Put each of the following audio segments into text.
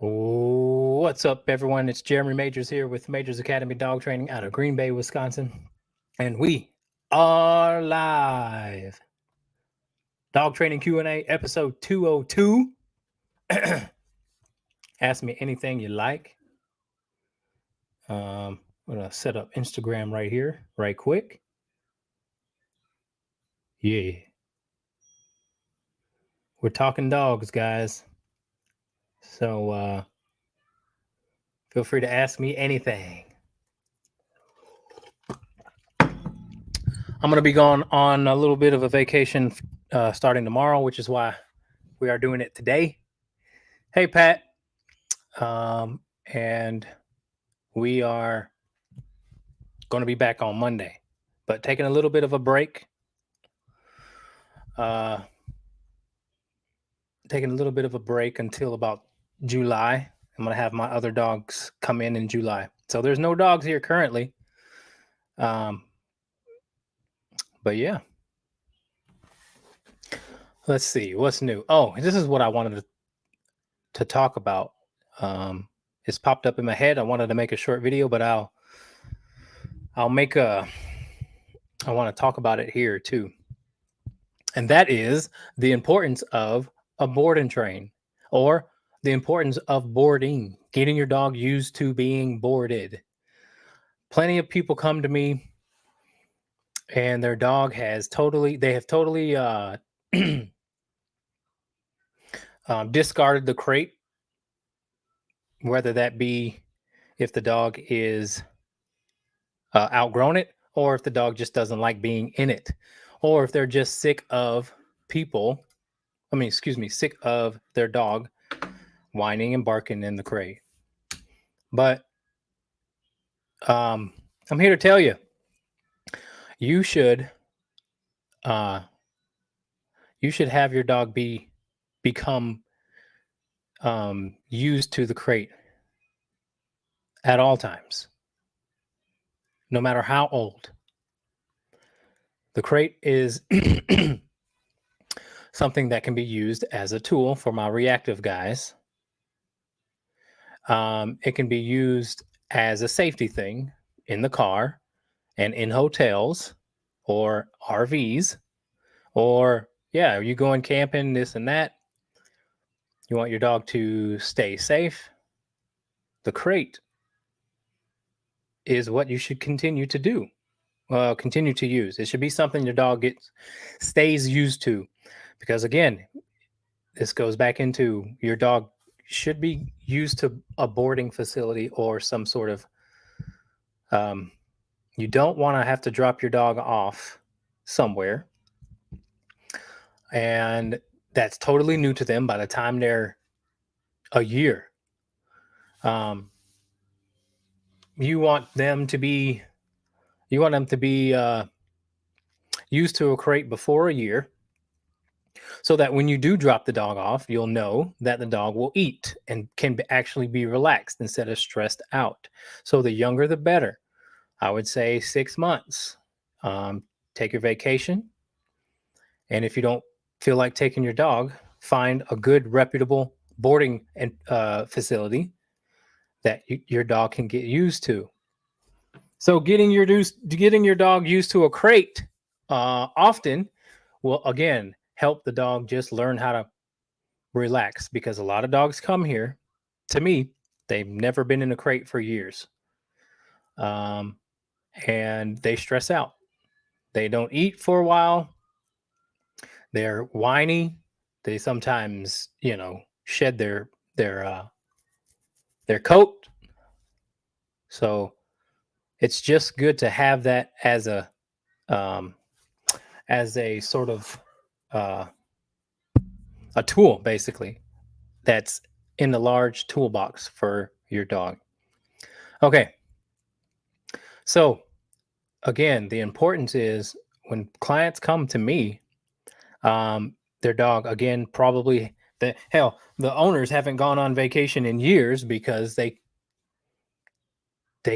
What's up, everyone? It's Jeremy Majors here with Majors Academy Dog Training out of Green Bay, Wisconsin. And we are live. Dog Training Q&A, episode 202. Ask me anything you like. I'm going to set up Instagram right here, right quick. Yeah. We're talking dogs, guys. So feel free to ask me anything. I'm going to be going on a little bit of a vacation starting tomorrow, which is why we are doing it today. Hey, Pat. And we are going to be back on Monday, but taking a little bit of a break. Taking a little bit of a break until about July. I'm going to have my other dogs come in July. So there's no dogs here currently. But yeah. Let's see what's new. Oh, this is what I wanted to talk about. It's popped up in my head. I wanted to make a short video, but I want to talk about it here too. And that is the importance of a board and train, or the importance of boarding, getting your dog used to being boarded. Plenty of people come to me and their dog has totally discarded the crate, whether that be if the dog is outgrown it, or if the dog just doesn't like being in it, or if they're just sick of sick of their dog whining and barking in the crate. But I'm here to tell you, you should have your dog become used to the crate at all times, no matter how old. The crate is something that can be used as a tool for my reactive guys. It can be used as a safety thing in the car and in hotels or RVs, or are you going camping, this and that. You want your dog to stay safe. The crate is what you should continue to do. Continue to use. It should be something your dog stays used to, because again, this goes back into your dog should be used to a boarding facility or some sort of. You don't want to have to drop your dog off somewhere, and that's totally new to them by the time they're a year. You want them to be used to a crate before a year, so that when you do drop the dog off, you'll know that the dog will eat and can actually be relaxed instead of stressed out. So the younger, the better. I would say 6 months. Take your vacation. And if you don't feel like taking your dog, find a good, reputable boarding and facility that your dog can get used to. So getting your dog used to a crate often will, again, help the dog just learn how to relax, because a lot of dogs come here to me, they've never been in a crate for years, and they stress out. They don't eat for a while. They're whiny. They sometimes, shed their coat. So it's just good to have that as a sort of a tool, basically, that's in the large toolbox for your dog. Okay. So again, the importance is when clients come to me, their dog, again, probably the owners haven't gone on vacation in years because they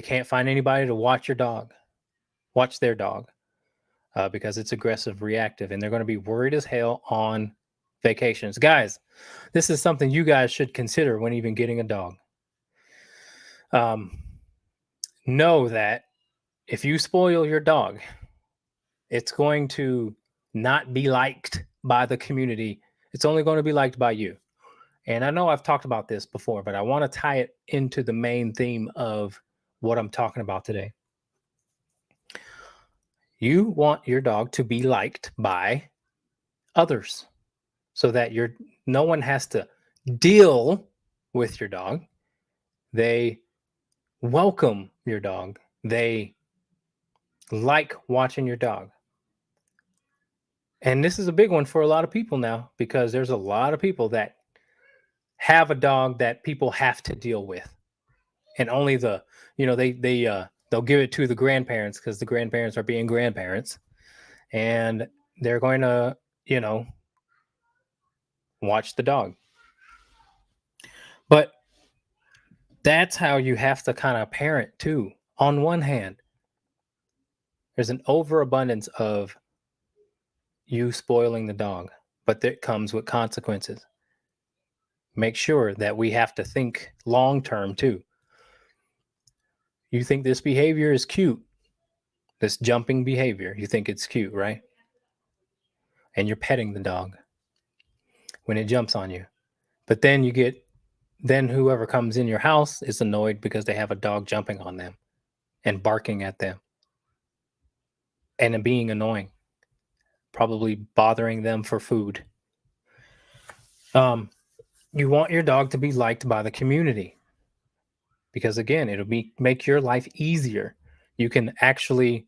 can't find anybody to watch their dog, because it's aggressive, reactive, and they're going to be worried as hell on vacations. Guys, this is something you guys should consider when even getting a dog. Know that if you spoil your dog, it's going to not be liked by the community. It's only going to be liked by you. And I know I've talked about this before, but I want to tie it into the main theme of what I'm talking about today. You want your dog to be liked by others so that no one has to deal with your dog. They welcome your dog. They like watching your dog. And this is a big one for a lot of people now, because there's a lot of people that have a dog that people have to deal with. And only they'll give it to the grandparents because the grandparents are being grandparents, and they're going to, watch the dog. But that's how you have to kind of parent too. On one hand, there's an overabundance of you spoiling the dog, but that comes with consequences. Make sure that we have to think long term too. You think this behavior is cute, this jumping behavior, you think it's cute, right? And you're petting the dog when it jumps on you. But then then whoever comes in your house is annoyed because they have a dog jumping on them and barking at them and being annoying, probably bothering them for food. You want your dog to be liked by the community because, again, it'll make your life easier. You can actually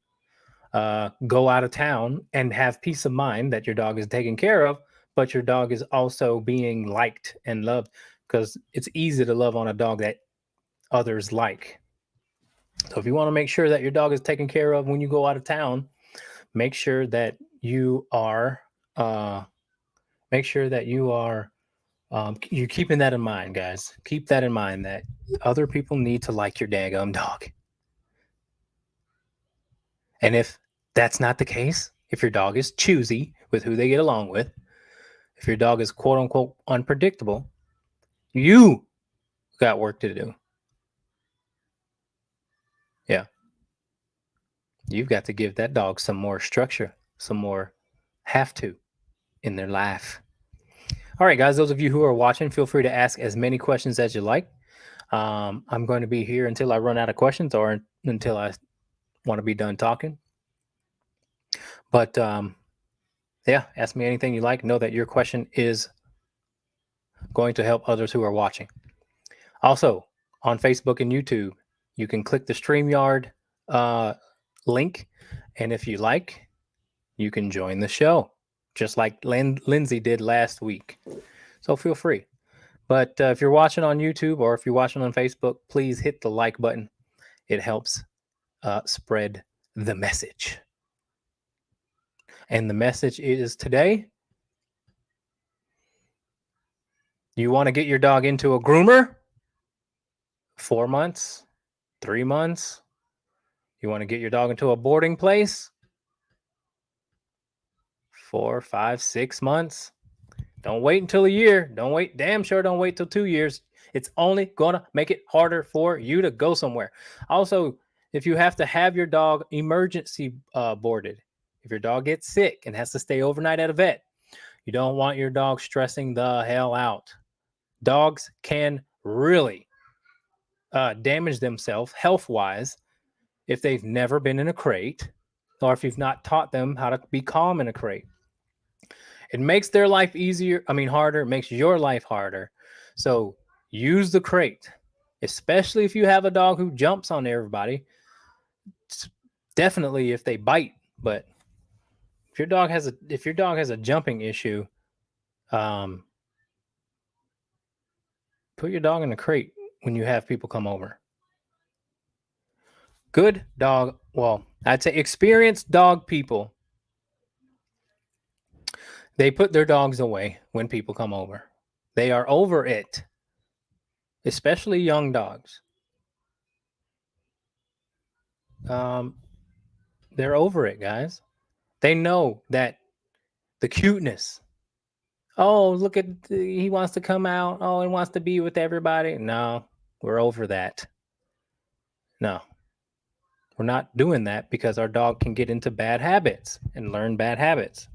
go out of town and have peace of mind that your dog is taken care of, but your dog is also being liked and loved, because it's easy to love on a dog that others like. So if you want to make sure that your dog is taken care of when you go out of town, make sure that you are you're keeping that in mind, guys. Keep that in mind, that other people need to like your daggum dog. And if that's not the case, if your dog is choosy with who they get along with, if your dog is quote unquote unpredictable, you got work to do. Yeah. You've got to give that dog some more structure, some more have to in their life. All right, guys, those of you who are watching, feel free to ask as many questions as you like. I'm going to be here until I run out of questions or until I want to be done talking. But yeah, ask me anything you like. Know that your question is going to help others who are watching. Also, on Facebook and YouTube, you can click the StreamYard link. And if you like, you can join the show, just like Lindsay did last week. So feel free. But if you're watching on YouTube or if you're watching on Facebook, please hit the like button. It helps spread the message. And the message is today, you want to get your dog into a groomer? 4 months, 3 months. You want to get your dog into a boarding place? 4, 5, 6 months. Don't wait until a year. Don't wait till 2 years. It's only gonna make it harder for you to go somewhere. Also, if you have to have your dog emergency boarded, if your dog gets sick and has to stay overnight at a vet, you don't want your dog stressing the hell out. Dogs can really damage themselves health-wise if they've never been in a crate, or if you've not taught them how to be calm in a crate. It makes their life harder. It makes your life harder. So use the crate, especially if you have a dog who jumps on everybody. Definitely if they bite, but if your dog has a jumping issue, put your dog in a crate when you have people come over. Good dog, I'd say experienced dog people, they put their dogs away when people come over. They are over it, especially young dogs. They're over it, guys. They know that the cuteness Oh, look at he wants to come out. Oh, he wants to be with everybody. No, we're over that. No, we're not doing that because our dog can get into bad habits and learn bad habits.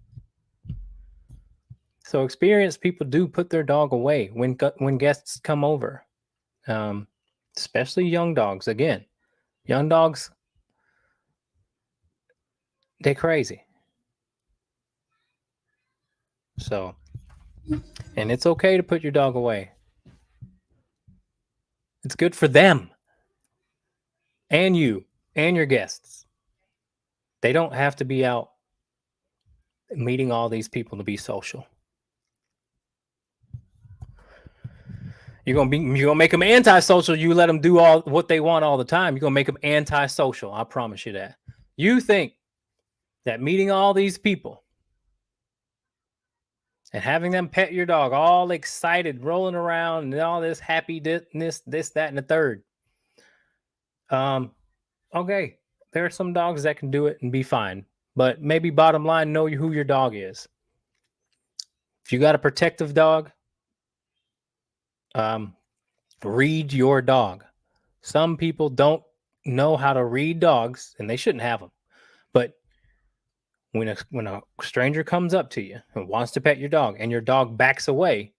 So experienced people do put their dog away when guests come over, um, especially young dogs. Again, young dogs, they're crazy. So, and it's okay to put your dog away. It's good for them and you and your guests. They don't have to be out meeting all these people to be social. You're gonna make them antisocial. You let them do all what they want all the time. You're gonna make them antisocial. I promise you that. You think that meeting all these people and having them pet your dog, all excited, rolling around, and all this happiness, this, that, and the third. Okay, there are some dogs that can do it and be fine, but maybe bottom line, know who your dog is. If you got a protective dog, um, read your dog. Some people don't know how to read dogs, and they shouldn't have them. But when a stranger comes up to you and wants to pet your dog, and your dog backs away,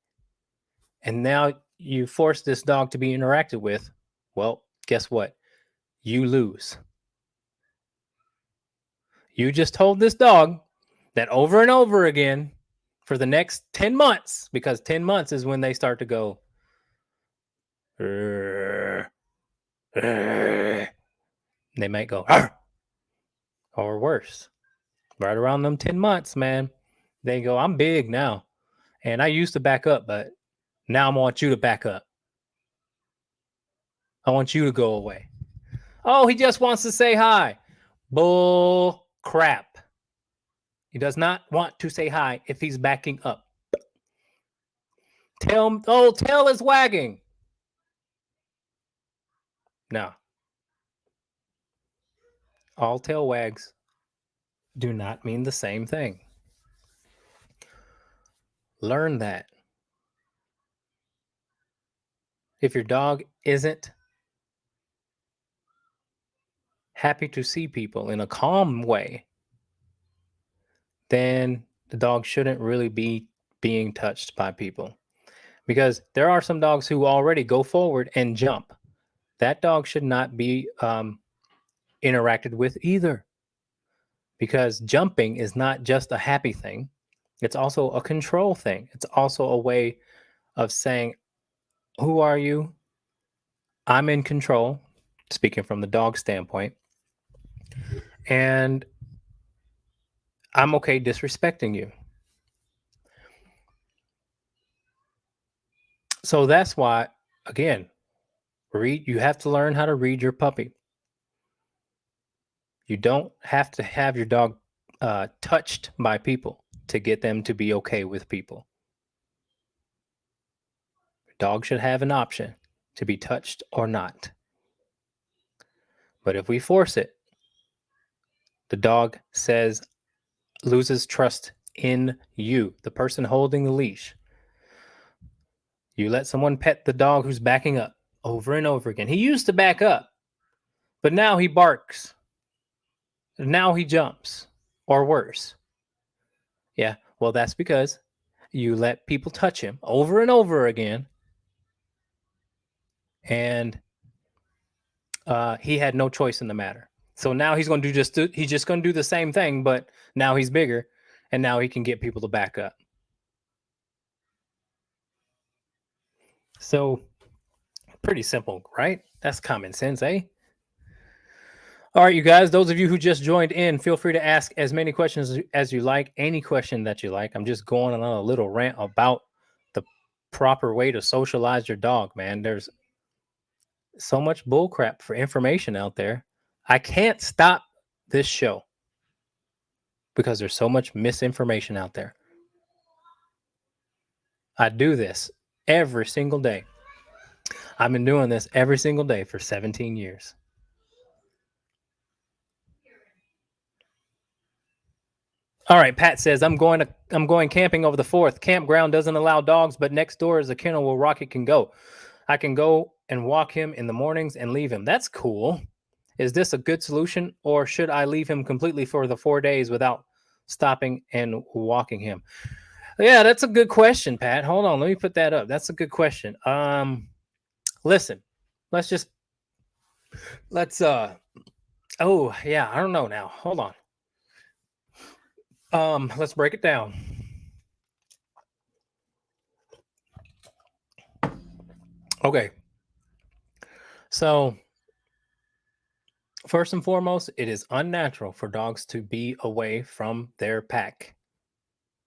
and now you force this dog to be interacted with, well, guess what? You lose. You just told this dog that over and over again for the next 10 months, because 10 months is when they start to go, they might go, or worse. Right around them 10 months, man, they go, I'm big now. And I used to back up, but now I want you to back up. I want you to go away. Oh, he just wants to say hi. Bull crap. He does not want to say hi if he's backing up. Tail is wagging. No. All tail wags do not mean the same thing. Learn that. If your dog isn't happy to see people in a calm way, then the dog shouldn't really be being touched by people. Because there are some dogs who already go forward and jump. That dog should not be interacted with either. Because jumping is not just a happy thing, it's also a control thing. It's also a way of saying, who are you? I'm in control, speaking from the dog standpoint. And I'm okay disrespecting you. So that's why, again, you have to learn how to read your puppy. You don't have to have your dog touched by people to get them to be okay with people. Your dog should have an option to be touched or not. But if we force it, the dog loses trust in you, the person holding the leash. You let someone pet the dog who's backing up over and over again. He used to back up, but now he barks. Now he jumps, or worse. Yeah, well, that's because you let people touch him over and over again, and he had no choice in the matter. So now he's going to he's just going to do the same thing, but now he's bigger, and now he can get people to back up. So pretty simple, right? That's common sense, eh? All right, you guys, those of you who just joined in, feel free to ask as many questions as you like, any question that you like. I'm just going on a little rant about the proper way to socialize your dog, man. There's so much bullcrap for information out there. I can't stop this show because there's so much misinformation out there. I do this every single day. I've been doing this every single day for 17 years. All right, Pat says I'm going camping over the 4th. Campground doesn't allow dogs, but next door is a kennel where Rocket can go. I can go and walk him in the mornings and leave him. That's cool. Is this a good solution, or should I leave him completely for the 4 days without stopping and walking him? Yeah, that's a good question, Pat. Hold on, let me put that up. That's a good question. Listen, let's just let's oh yeah, I don't know now. Hold on. Let's break it down. Okay. So, first and foremost, it is unnatural for dogs to be away from their pack,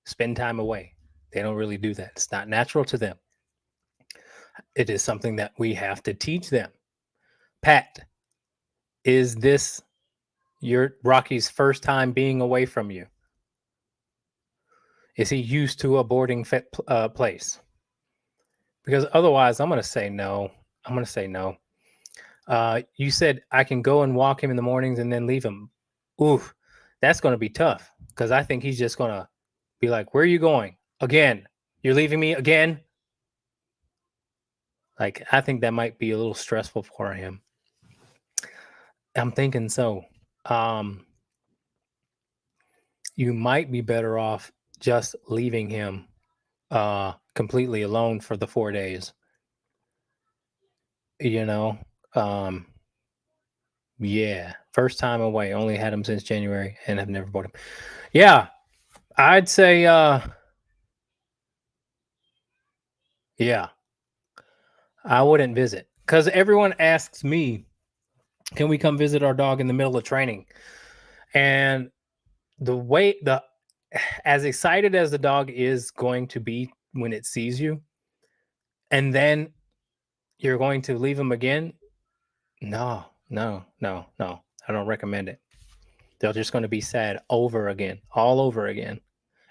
spend time away. They don't really do that. It's not natural to them. It is something that we have to teach them. Pat, is this your Rocky's first time being away from you? Is he used to a boarding place? Because otherwise, I'm going to say no. I'm going to say no. You said I can go and walk him in the mornings and then leave him. Ooh, that's going to be tough because I think he's just going to be like, where are you going? Again? You're leaving me again? Like, I think that might be a little stressful for him. I'm thinking so. You might be better off just leaving him completely alone for the 4 days. You know, yeah, first time away. Only had him since January and have never bought him. Yeah, I'd say, yeah, I wouldn't visit because everyone asks me, can we come visit our dog in the middle of training? And as excited as the dog is going to be when it sees you, and then you're going to leave him again. No. I don't recommend it. They're just going to be sad over again, all over again.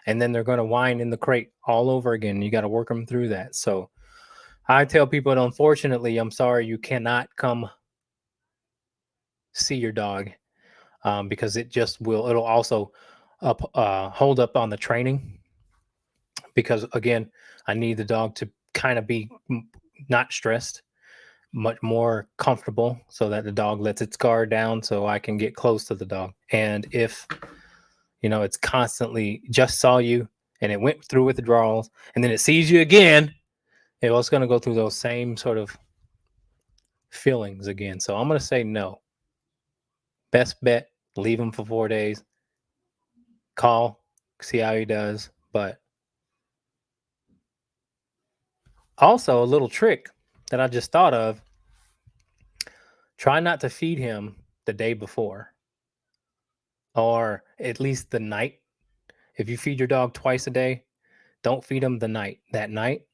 And then they're going to whine in the crate all over again. You got to work them through that. So I tell people, unfortunately, I'm sorry, you cannot come see your dog because it'll also hold up on the training. Because again, I need the dog to kind of be not stressed, much more comfortable, so that the dog lets its guard down so I can get close to the dog. And if it's constantly just saw you and it went through withdrawals and then it sees you again, it's going to go through those same sort of feelings again. So I'm going to say no. Best bet, leave him for 4 days. Call, see how he does. But also a little trick that I just thought of, try not to feed him the day before, or at least the night. If you feed your dog twice a day, don't feed him that night,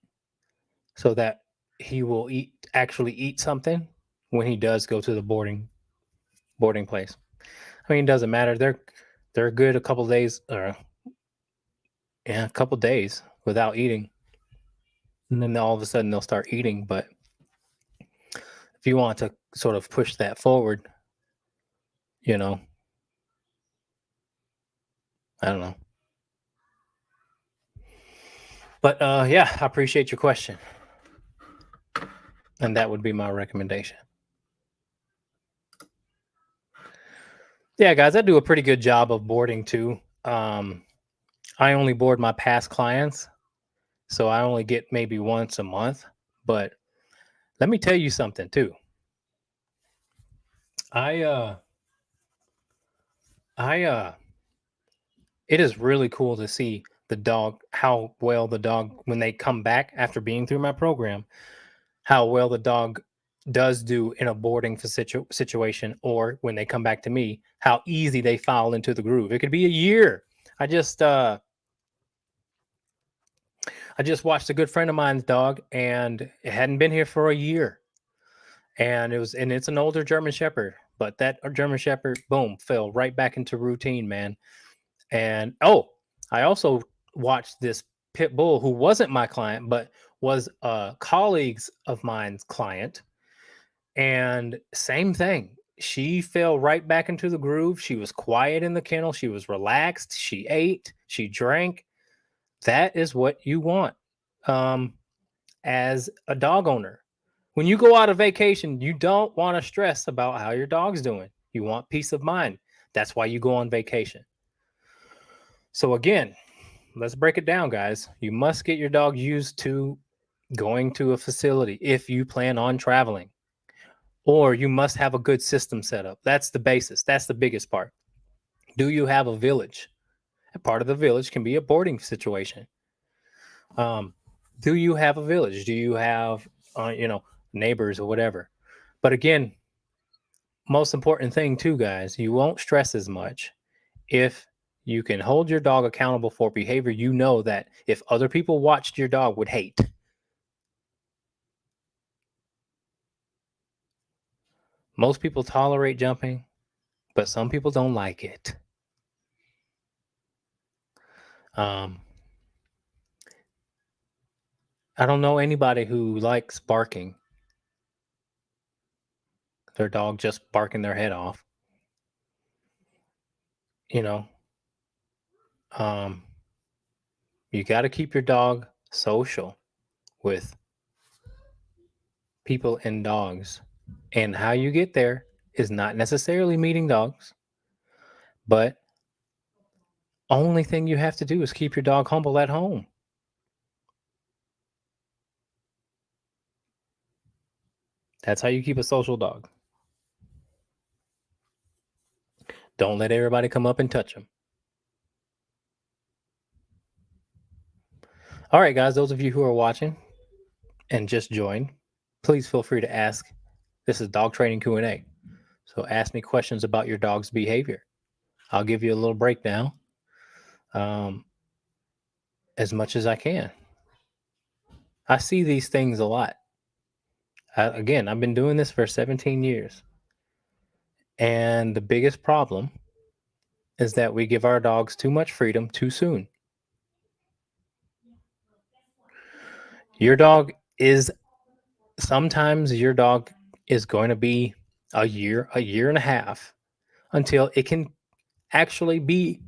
so that he will actually eat something when he does go to the boarding place. I mean, it doesn't matter. They're good a couple days, or a couple days without eating, and then all of a sudden they'll start eating. But if you want to sort of push that forward, I don't know. But yeah, I appreciate your question, and that would be my recommendation. Yeah, guys, I do a pretty good job of boarding too. I only board my past clients, so I only get maybe once a month. But let me tell you something too. It is really cool to see the dog, how well the dog, when they come back after being through my program, how well the dog does do in a boarding situation, or when they come back to me, how easy they fall into the groove. It could be a year. I just watched a good friend of mine's dog, and it hadn't been here for a year. And it's an older German Shepherd, but that German Shepherd, boom, fell right back into routine, man. And I also watched this pit bull who wasn't my client, but was a colleagues of mine's client. And same thing. she fell right back into the groove. She was quiet in the kennel. She was relaxed. She ate. She drank. That is what you want um, as a dog owner. When you go out of vacation, you don't want to stress about how your dog's doing. You want peace of mind. That's why you go on vacation. So, again, let's break it down, guys. You must get your dog used to going to a facility if you plan on traveling, or you must have a good system set up. That's the basis. That's the biggest part. Do you have a village? A part of the village can be a boarding situation. Um, do you have a village? Do you have, neighbors or whatever? But again, most important thing too, guys, you won't stress as much if you can hold your dog accountable for behavior you know that if other people watched your dog would hate. Most people tolerate jumping, but some people don't like it. Um, I don't know anybody who likes barking, their dog just barking their head off. You know, um, you got to keep your dog social with people and dogs. And how you get there is not necessarily meeting dogs, but only thing you have to do is keep your dog humble at home. That's how you keep a social dog. Don't let everybody come up and touch them. All right, guys, those of you who are watching and just joined, please feel free to ask. This is Dog Training Q&A. So ask me questions about your dog's behavior. I'll give you a little breakdown as much as I can. I see these things a lot. Again, I've been doing this for 17 years. And the biggest problem is that we give our dogs too much freedom too soon. Sometimes your dog is going to be a year and a half until it can actually be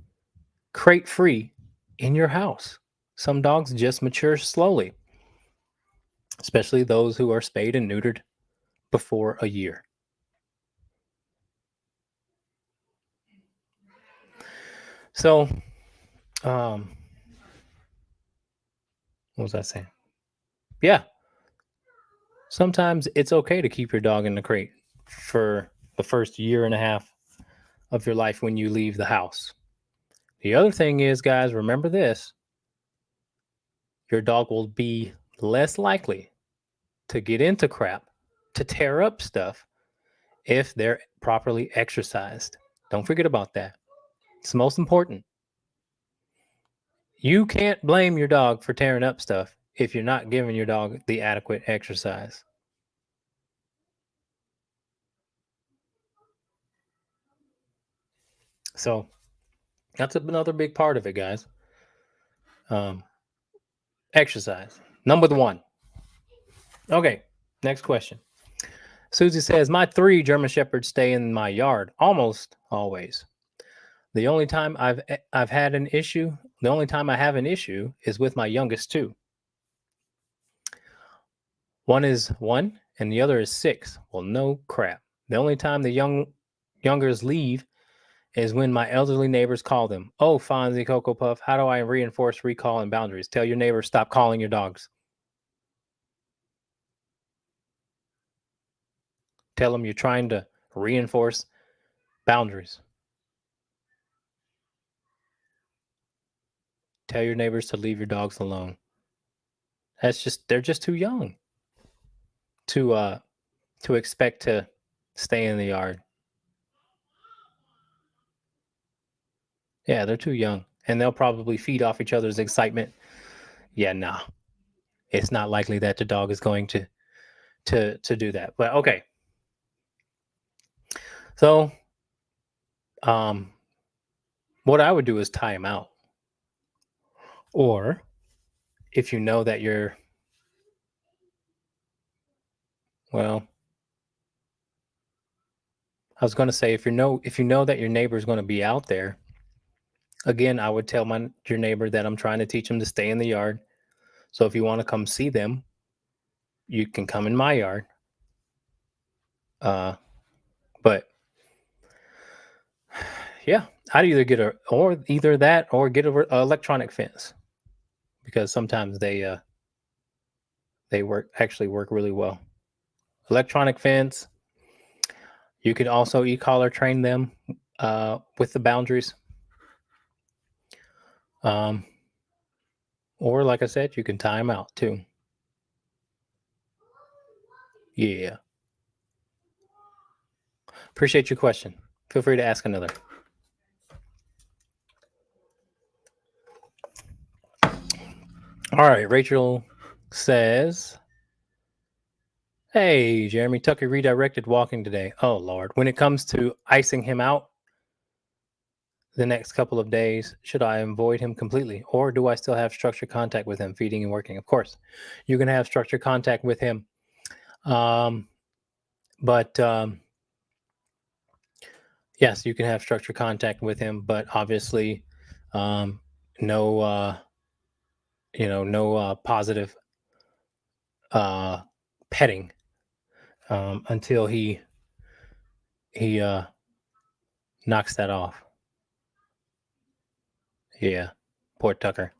crate free in your house. Some dogs just mature slowly, especially those who are spayed and neutered before a year. So, what was I saying? Yeah, sometimes it's okay to keep your dog in the crate for the first year and a half of your life when you leave the house. The other thing is, guys, remember this: your dog will be less likely to get into crap, to tear up stuff, if they're properly exercised. Don't forget about that. It's most important. You can't blame your dog for tearing up stuff if you're not giving your dog the adequate exercise. So that's another big part of it, guys. Exercise. Number one. Okay, next question. Susie says, my 3 German Shepherds stay in my yard almost always. The only time I've had an issue, the only time I have an issue is with my youngest 2. One is 1 and the other is 6. Well, no crap. The only time the youngers leave is when my elderly neighbors call them. Oh, Fonzie, Cocoa Puff, how do I reinforce recall and boundaries? Tell your neighbors stop calling your dogs. Tell them you're trying to reinforce boundaries. Tell your neighbors to leave your dogs alone. They're just too young to expect to stay in the yard. Yeah, they're too young, and they'll probably feed off each other's excitement. Yeah, no, it's not likely that the dog is going to do that. But okay, so what I would do is tie him out, or if you know that you're well, I was going to say, if you know that your neighbor is going to be out there, again, I would tell your neighbor that I'm trying to teach them to stay in the yard. So if you want to come see them, you can come in my yard. But yeah, I'd either get either that or get a electronic fence, because sometimes they work really well. Electronic fence. You could also e-collar train them with the boundaries. Or like I said, you can tie them out too. Yeah. Appreciate your question. Feel free to ask another. All right. Rachel says, hey, Jeremy, Tucker redirected walking today. Oh, Lord. When it comes to icing him out the next couple of days, should I avoid him completely? Or do I still have structured contact with him, feeding and working? Of course, you can have structured contact with him. But yes, you can have structured contact with him, but obviously no positive petting until he knocks that off. Yeah, poor Tucker.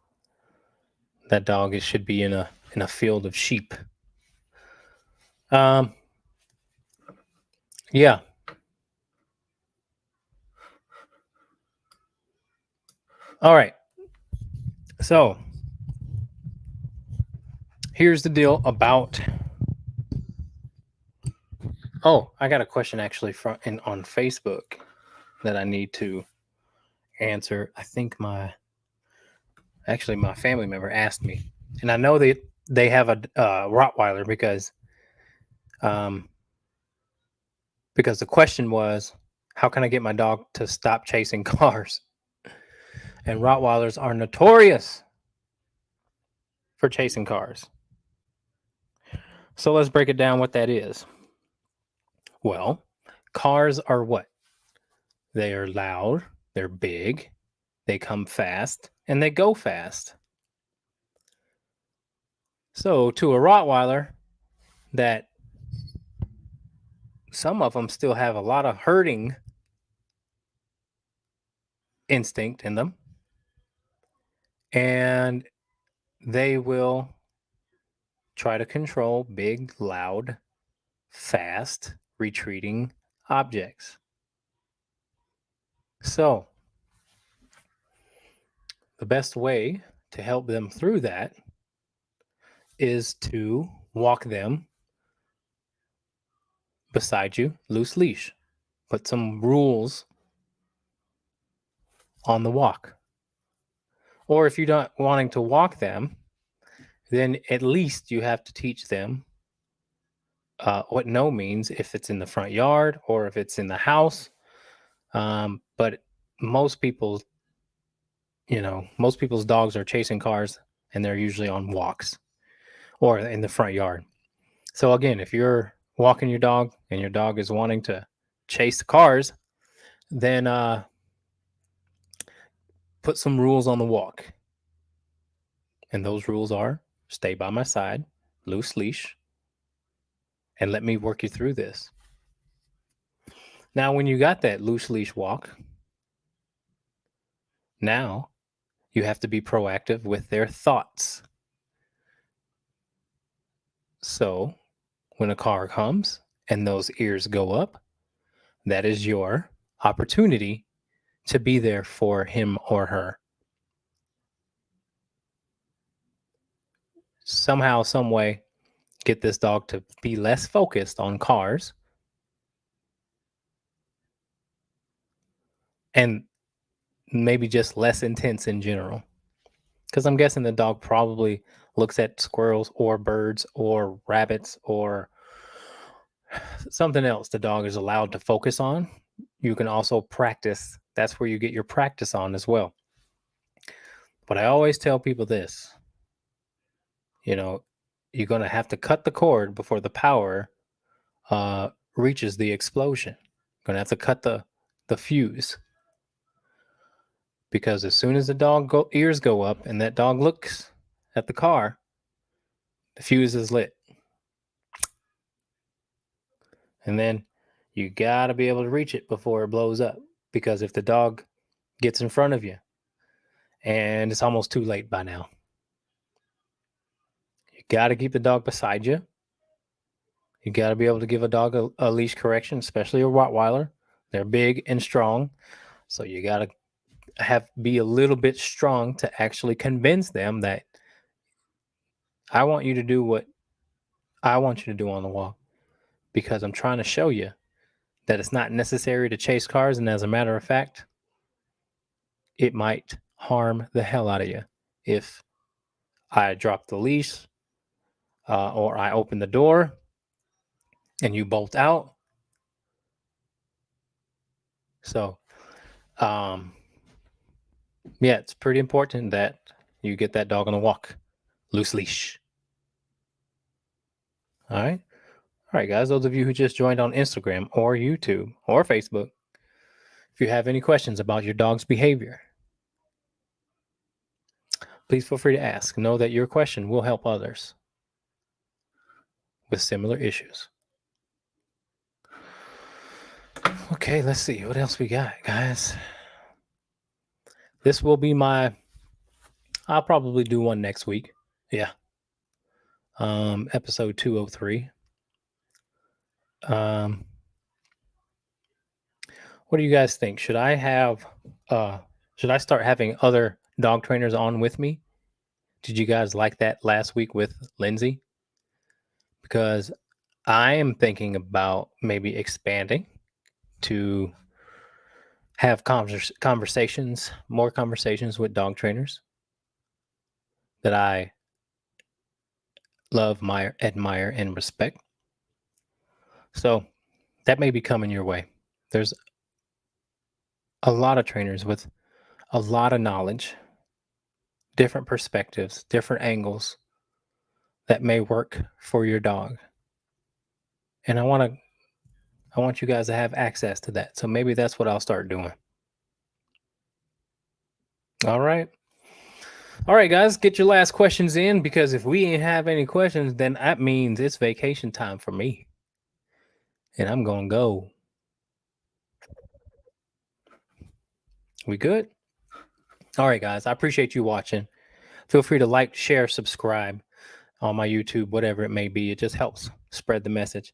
That dog should be in a field of sheep. Yeah. All right. So here's the deal about. Oh, I got a question actually on Facebook that I need to answer. I think my family member asked me, and I know they have a Rottweiler because the question was, how can I get my dog to stop chasing cars? And Rottweilers are notorious for chasing cars. So let's break it down what that is. Well, cars are what? They are loud, they're big, they come fast, and they go fast. So to a Rottweiler, that some of them still have a lot of herding instinct in them, and they will try to control big, loud, fast, retreating objects. So the best way to help them through that is to walk them beside you, loose leash. Put some rules on the walk. Or if you're not wanting to walk them, then at least you have to teach them what no means if it's in the front yard or if it's in the house. But most people's dogs are chasing cars, and they're usually on walks or in the front yard. So again, if you're walking your dog and your dog is wanting to chase cars, then put some rules on the walk. And those rules are: stay by my side, loose leash, and let me work you through this. Now, when you got that loose leash walk, now you have to be proactive with their thoughts. So when a car comes and those ears go up, that is your opportunity to be there for him or her. Somehow, some way, get this dog to be less focused on cars and maybe just less intense in general. Because I'm guessing the dog probably looks at squirrels or birds or rabbits or something else the dog is allowed to focus on. You can also practice. That's where you get your practice on as well. But I always tell people this, you're going to have to cut the cord before the power reaches the explosion. Gonna have to cut the fuse, because as soon as the ears go up and that dog looks at the car, the fuse is lit. And then you gotta be able to reach it before it blows up, because if the dog gets in front of you, and it's almost too late by now, you gotta keep the dog beside you. You gotta be able to give a dog a leash correction, especially a Rottweiler. They're big and strong, so you gotta be a little bit strong to actually convince them that I want you to do what I want you to do on the walk, because I'm trying to show you that it's not necessary to chase cars. And as a matter of fact, it might harm the hell out of you if I drop the leash or I open the door and you bolt out. So, yeah, it's pretty important that you get that dog on a walk, loose leash. All right. All right, guys, those of you who just joined on Instagram or YouTube or Facebook, if you have any questions about your dog's behavior, please feel free to ask. Know that your question will help others with similar issues. Okay, let's see what else we got, guys. This will be I'll probably do one next week. Yeah. Episode 203. What do you guys think? Should I start having other dog trainers on with me? Did you guys like that last week with Lindsay? Because I am thinking about maybe expanding to have more conversations with dog trainers that I love, admire, and respect. So that may be coming your way. There's a lot of trainers with a lot of knowledge, different perspectives, different angles that may work for your dog. And I want you guys to have access to that. So maybe that's what I'll start doing. All right. All right, guys, get your last questions in, because if we ain't have any questions, then that means it's vacation time for me. And I'm going to go. We good? All right, guys, I appreciate you watching. Feel free to like, share, subscribe on my YouTube, whatever it may be. It just helps spread the message.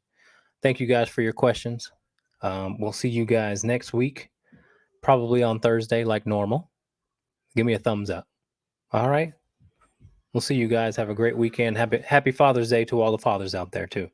Thank you guys for your questions. We'll see you guys next week, probably on Thursday like normal. Give me a thumbs up. All right. We'll see you guys. Have a great weekend. Happy Father's Day to all the fathers out there too.